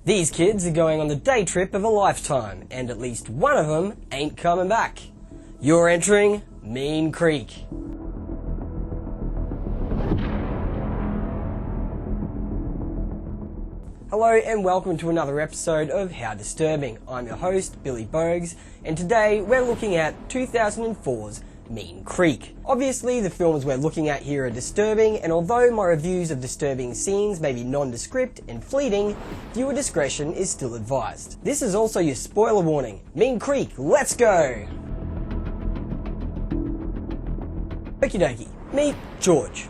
These kids are going on the day trip of a lifetime, and at least one of them ain't coming back. You're entering Mean Creek. Hello and welcome to another episode of How Disturbing. I'm your host, Billy Bogues, and today we're looking at 2004's Mean Creek. Obviously, the films we're looking at here are disturbing, and although my reviews of disturbing scenes may be nondescript and fleeting, viewer discretion is still advised. This is also your spoiler warning. Mean Creek, let's go! Okie dokie, meet George.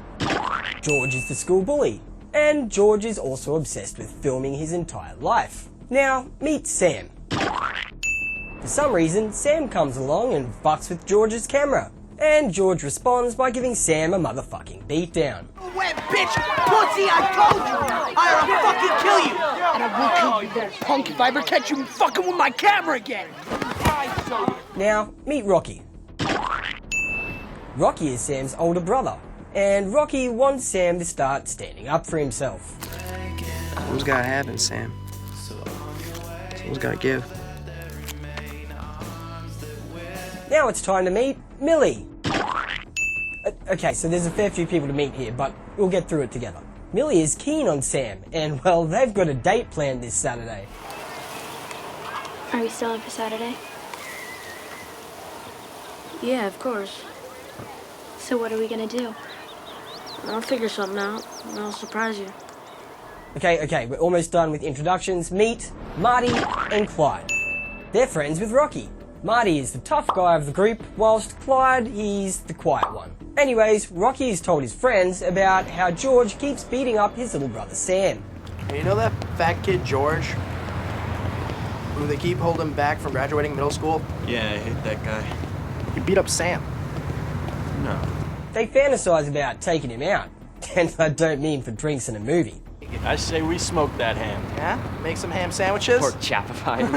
George is the school bully, and George is also obsessed with filming his entire life. Now, meet Sam. For some reason, Sam comes along and fucks with George's camera, and George responds by giving Sam a motherfucking beatdown. Wet bitch! Pussy, I told you! I'll fucking kill you! And I will kill you, little punk, if I ever catch you fucking with my camera again! Now, meet Rocky. Rocky is Sam's older brother, and Rocky wants Sam to start standing up for himself. Something's gotta happen, Sam. Someone's gotta give. Now it's time to meet Millie. Okay, so there's a fair few people to meet here, but we'll get through it together. Millie is keen on Sam, and well, they've got a date planned this Saturday. Are we still in for Saturday? Yeah, of course. So what are we gonna do? I'll figure something out, and I'll surprise you. Okay, we're almost done with introductions. Meet Marty and Clyde. They're friends with Rocky. Marty is the tough guy of the group, whilst Clyde, he's the quiet one. Anyways, Rocky has told his friends about how George keeps beating up his little brother Sam. Hey, you know that fat kid George? Who they keep holding back from graduating middle school? Yeah, I hate that guy. He beat up Sam. No. They fantasize about taking him out, and I don't mean for drinks and a movie. I say we smoke that ham. Yeah? Make some ham sandwiches? Or chapify him.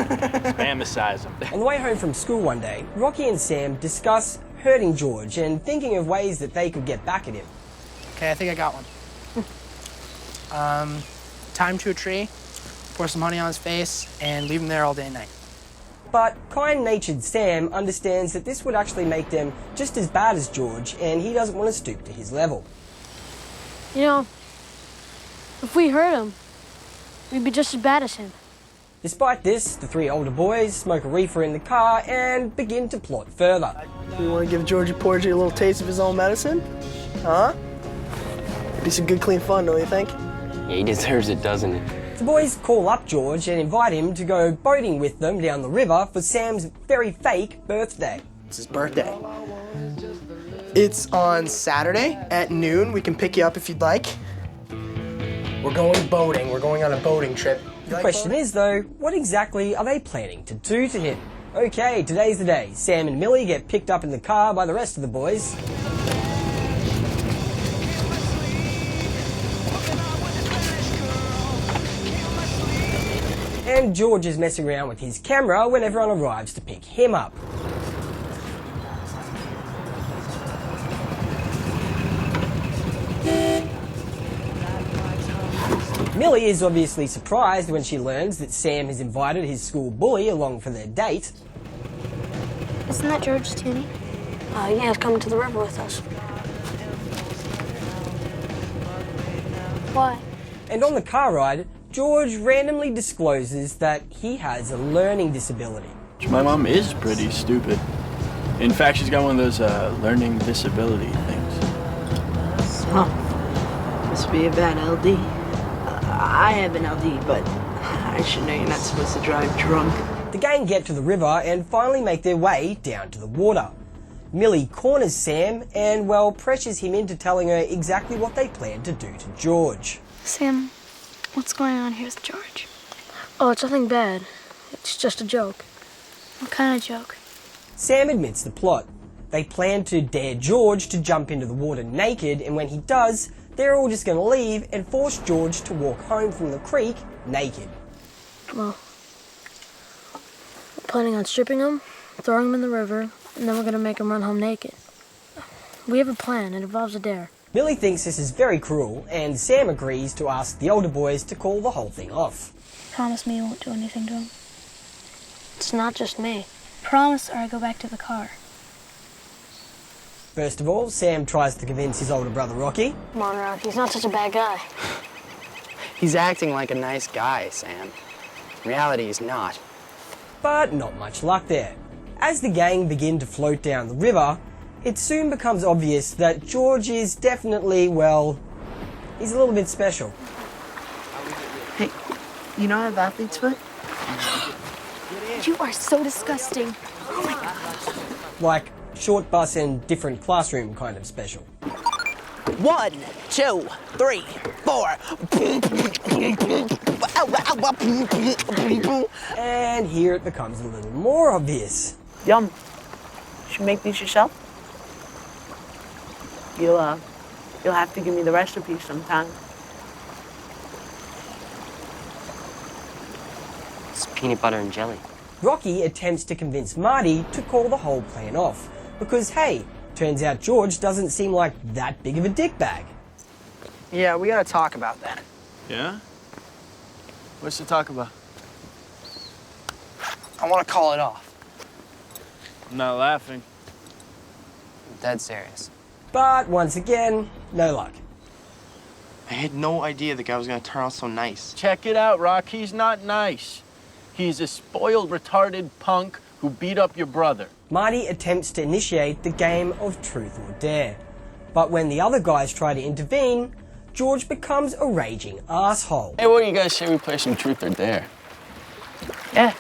Spamicize him. On the way home from school one day, Rocky and Sam discuss hurting George and thinking of ways that they could get back at him. Okay, I think I got one. Tie him to a tree, pour some honey on his face, and leave him there all day and night. But kind-natured Sam understands that this would actually make them just as bad as George, and he doesn't want to stoop to his level. You know, if we hurt him, we'd be just as bad as him. Despite this, the three older boys smoke a reefer in the car and begin to plot further. You want to give Georgie Porgy a little taste of his own medicine? Huh? Be some good, clean fun, don't you think? Yeah, he deserves it, doesn't he? The boys call up George and invite him to go boating with them down the river for Sam's very fake birthday. It's his birthday. It's on Saturday at noon. We can pick you up if you'd like. We're going boating. We're going on a boating trip. The question is, though, what exactly are they planning to do to him? Okay, today's the day. Sam and Millie get picked up in the car by the rest of the boys. And George is messing around with his camera when everyone arrives to pick him up. Millie is obviously surprised when she learns that Sam has invited his school bully along for their date. Isn't that George Tooney? Yeah, he's coming to the river with us. Why? And on the car ride, George randomly discloses that he has a learning disability. My mom is pretty stupid. In fact, she's got one of those learning disability things. Huh. Must be a bad LD. I have an LD, but I should know you're not supposed to drive drunk. The gang get to the river and finally make their way down to the water. Millie corners Sam and, well, pressures him into telling her exactly what they plan to do to George. Sam, what's going on here with George? Oh, it's nothing bad. It's just a joke. What kind of joke? Sam admits the plot. They plan to dare George to jump into the water naked, and when he does, they're all just going to leave and force George to walk home from the creek naked. Well, we're planning on stripping him, throwing him in the river, and then we're going to make him run home naked. We have a plan. It involves a dare. Millie thinks this is very cruel, and Sam agrees to ask the older boys to call the whole thing off. Promise me you won't do anything to him. It's not just me. Promise or I go back to the car. First of all, Sam tries to convince his older brother Rocky. Come on, Rock. He's not such a bad guy. He's acting like a nice guy, Sam. In reality, he's not. But not much luck there. As the gang begin to float down the river, it soon becomes obvious that George is definitely, well, he's a little bit special. Hey, you know I have athlete's foot? You are so disgusting. Like short bus and different classroom kind of special. 1, 2, 3, 4. And here it becomes a little more obvious. Yum. Should make these yourself? You'll have to give me the recipe sometime. It's peanut butter and jelly. Rocky attempts to convince Marty to call the whole plan off, because hey, turns out George doesn't seem like that big of a dickbag. Yeah, we gotta talk about that. Yeah? What's to talk about? I wanna call it off. I'm not laughing. I'm dead serious. But once again, no luck. I had no idea the guy was gonna turn out so nice. Check it out, Rock. He's not nice. He's a spoiled, retarded punk who beat up your brother. Marty attempts to initiate the game of truth or dare. But when the other guys try to intervene, George becomes a raging asshole. Hey, what do you guys say we play some truth or dare? Yeah,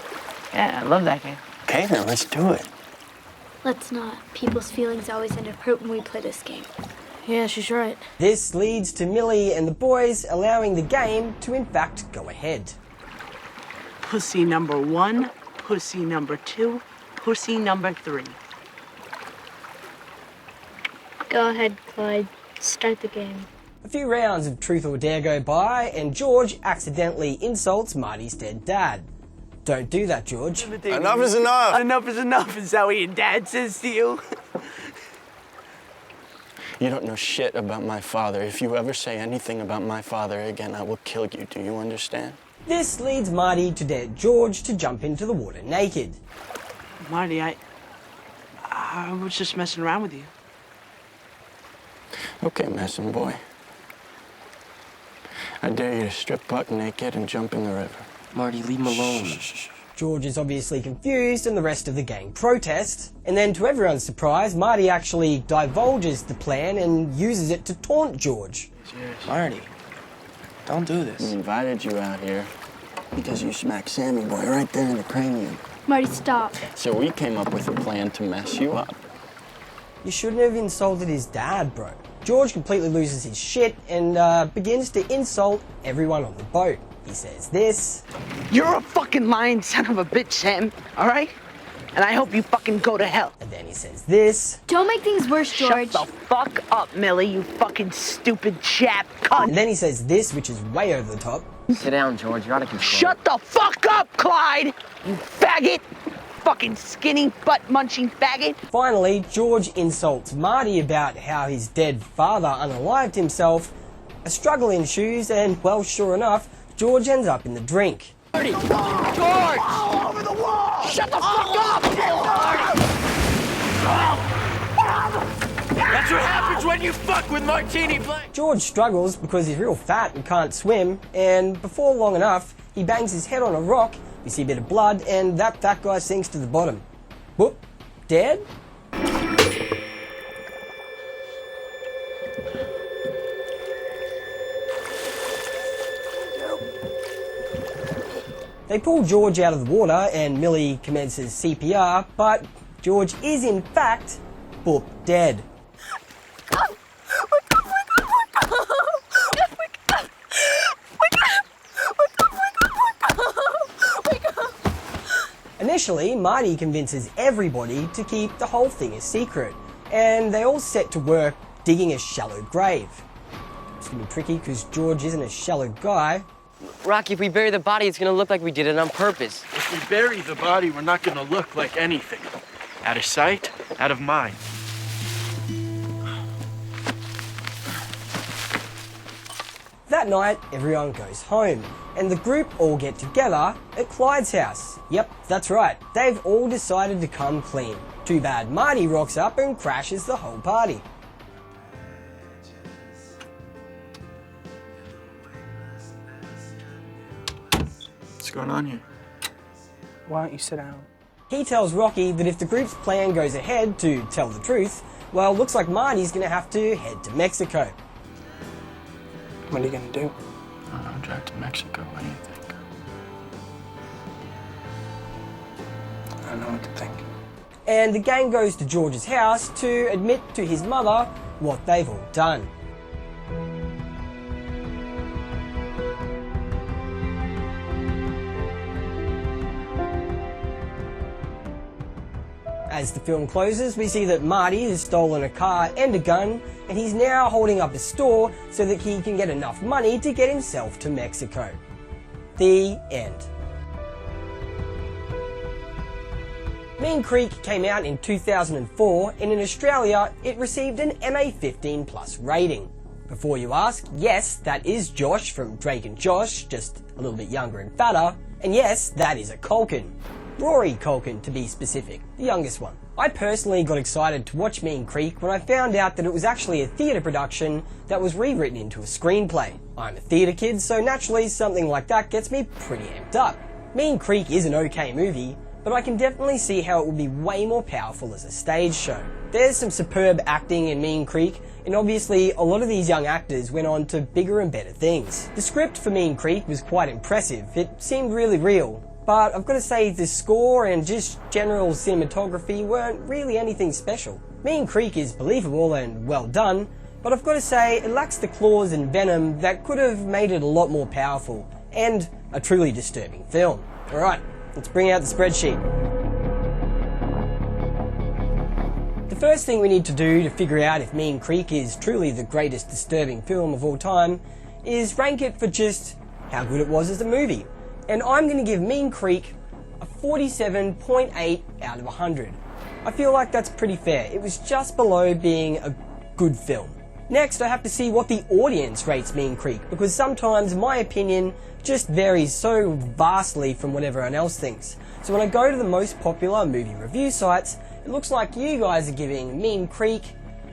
I love that game. Okay, then let's do it. Let's not. People's feelings always end up hurt when we play this game. Yeah, she's right. This leads to Millie and the boys allowing the game to in fact go ahead. Pussy number 1, pussy number 2, pussy number 3. Go ahead, Clyde. Start the game. A few rounds of truth or dare go by and George accidentally insults Marty's dead dad. Don't do that, George. Enough is enough! Enough is enough, is that what your dad says to you? You don't know shit about my father. If you ever say anything about my father again, I will kill you. Do you understand? This leads Marty to dare George to jump into the water naked. Marty, I was just messing around with you. Okay, messing boy. I dare you to strip butt naked and jump in the river. Marty, leave him alone. George is obviously confused and the rest of the gang protest. And then to everyone's surprise, Marty actually divulges the plan and uses it to taunt George. Marty, don't do We this. invited you out here because you smacked Sammy boy right there in the cranium. Marty, stop. So we came up with a plan to mess you up. You shouldn't have insulted his dad, bro. George completely loses his shit and begins to insult everyone on the boat. He says this. You're a fucking lying son of a bitch, Sam, all right? And I hope you fucking go to hell. And then he says this. Don't make things worse, George. Shut the fuck up, Millie, you fucking stupid chap cunt. And then he says this, which is way over the top. Sit down, George. You're out of control. Shut the fuck up, Clyde! You faggot! Fucking skinny, butt-munching faggot! Finally, George insults Marty about how his dead father unalived himself. A struggle ensues and, well, sure enough, George ends up in the drink. George! All over the wall! Shut the fuck up! That's what happens when you fuck with Martini Blake. George struggles because he's real fat and can't swim, and before long enough, he bangs his head on a rock, we see a bit of blood, and that fat guy sinks to the bottom. Whoop, dead? They pull George out of the water and Millie commences CPR, but George is in fact boop dead. Initially, Marty convinces everybody to keep the whole thing a secret, and they all set to work digging a shallow grave. It's gonna be tricky because George isn't a shallow guy. Rocky, if we bury the body, it's gonna look like we did it on purpose. If we bury the body, we're not gonna look like anything. Out of sight, out of mind. That night, everyone goes home, and the group all get together at Clyde's house. Yep, that's right, they've all decided to come clean. Too bad Marty rocks up and crashes the whole party. What's going on here? Why don't you sit down? He tells Rocky that if the group's plan goes ahead to tell the truth, well, looks like Marty's gonna have to head to Mexico. What are you gonna do? I don't know, drive to Mexico. What do you think? I don't know what to think. And the gang goes to George's house to admit to his mother what they've all done. As the film closes, we see that Marty has stolen a car and a gun, and he's now holding up a store so that he can get enough money to get himself to Mexico. The end. Mean Creek came out in 2004, and in Australia it received an MA15+ rating. Before you ask, yes, that is Josh from Drake and Josh, just a little bit younger and fatter, and yes, that is a Culkin. Rory Culkin, to be specific, the youngest one. I personally got excited to watch Mean Creek when I found out that it was actually a theatre production that was rewritten into a screenplay. I'm a theatre kid, so naturally something like that gets me pretty amped up. Mean Creek is an okay movie, but I can definitely see how it would be way more powerful as a stage show. There's some superb acting in Mean Creek, and obviously a lot of these young actors went on to bigger and better things. The script for Mean Creek was quite impressive. It seemed really real. But I've got to say the score and just general cinematography weren't really anything special. Mean Creek is believable and well done, but I've got to say it lacks the claws and venom that could have made it a lot more powerful and a truly disturbing film. Alright, let's bring out the spreadsheet. The first thing we need to do to figure out if Mean Creek is truly the greatest disturbing film of all time is rank it for just how good it was as a movie. And I'm going to give Mean Creek a 47.8 out of 100. I feel like that's pretty fair. It was just below being a good film. Next, I have to see what the audience rates Mean Creek, because sometimes my opinion just varies so vastly from what everyone else thinks. So when I go to the most popular movie review sites, it looks like you guys are giving Mean Creek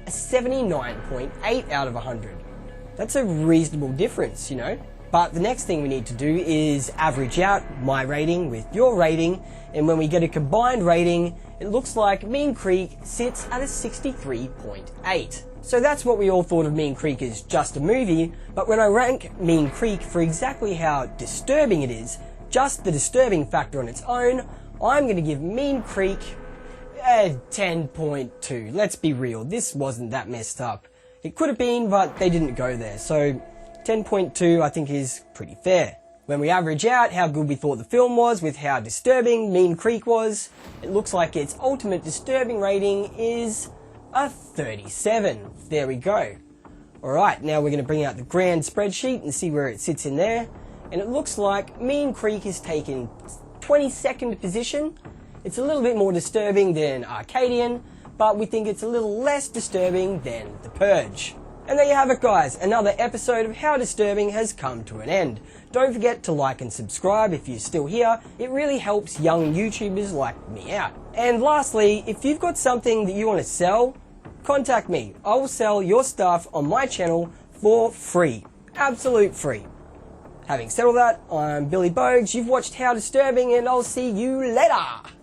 a 79.8 out of 100. That's a reasonable difference, you know. But the next thing we need to do is average out my rating with your rating, and when we get a combined rating, it looks like Mean Creek sits at a 63.8. So that's what we all thought of Mean Creek as just a movie, but when I rank Mean Creek for exactly how disturbing it is, just the disturbing factor on its own, I'm going to give Mean Creek a 10.2. Let's be real, this wasn't that messed up. It could have been, but they didn't go there, so 10.2 I think is pretty fair. When we average out how good we thought the film was with how disturbing Mean Creek was, it looks like its ultimate disturbing rating is a 37. There we go. Alright, now we're going to bring out the grand spreadsheet and see where it sits in there. And it looks like Mean Creek has taken 22nd position. It's a little bit more disturbing than Arcadian, but we think it's a little less disturbing than The Purge. And there you have it, guys. Another episode of How Disturbing has come to an end. Don't forget to like and subscribe if you're still here. It really helps young YouTubers like me out. And lastly, if you've got something that you want to sell, contact me. I will sell your stuff on my channel for free. Absolute free. Having said all that, I'm Billy Bogues. You've watched How Disturbing, and I'll see you later.